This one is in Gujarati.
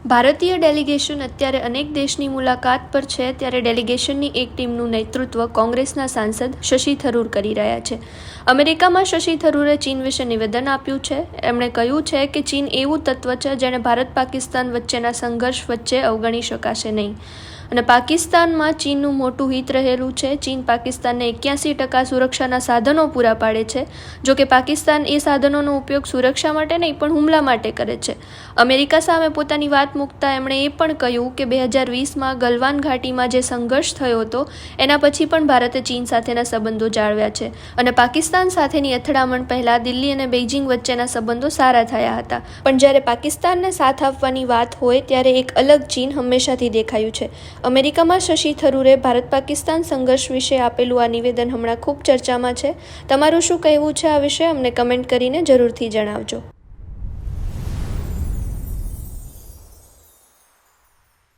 ભારતીય ડેલિગેશન અત્યારે અનેક દેશની મુલાકાત પર છે, ત્યારે ડેલિગેશનની એક ટીમનું નેતૃત્વ કોંગ્રેસના સાંસદ શશી થરૂર કરી રહ્યા છે. અમેરિકામાં શશી થરૂરે ચીન વિશે નિવેદન આપ્યું છે. એમણે કહ્યું છે કે ચીન એવું તત્વ છે જેને ભારત-પાકિસ્તાન વચ્ચેના સંઘર્ષ વચ્ચે અવગણી શકાશે નહીં અને પાકિસ્તાનમાં ચીનનું મોટું હિત રહેલું છે. ચીન પાકિસ્તાનને 81% સુરક્ષાના સાધનો પૂરા પાડે છે. જોકે પાકિસ્તાન એ સાધનોનો ઉપયોગ સુરક્ષા માટે નહીં પણ હુમલા માટે કરે છે. અમેરિકા સામે પોતાની વાત મૂકતા એમણે એ પણ કહ્યું કે 2020માં ગલવાન ઘાટીમાં જે સંઘર્ષ થયો હતો એના પછી પણ ભારતે ચીન સાથેના સંબંધો જાળવ્યા છે અને પાકિસ્તાન સાથેની અથડામણ પહેલા દિલ્હી અને બેઇજિંગ વચ્ચેના સંબંધો સારા થયા હતા. પણ જ્યારે પાકિસ્તાનને સાથ આપવાની વાત હોય ત્યારે એક અલગ ચીન હંમેશાથી દેખાયું છે. અમેરિકામાં શશી થરૂરે ભારત-પાકિસ્તાન સંઘર્ષ વિશે આપેલું આ નિવેદન હમણાં ખૂબ ચર્ચામાં છે. તમારું શું કહેવું છે આ વિશે? અમને કમેન્ટ કરીને જરૂરથી જણાવજો.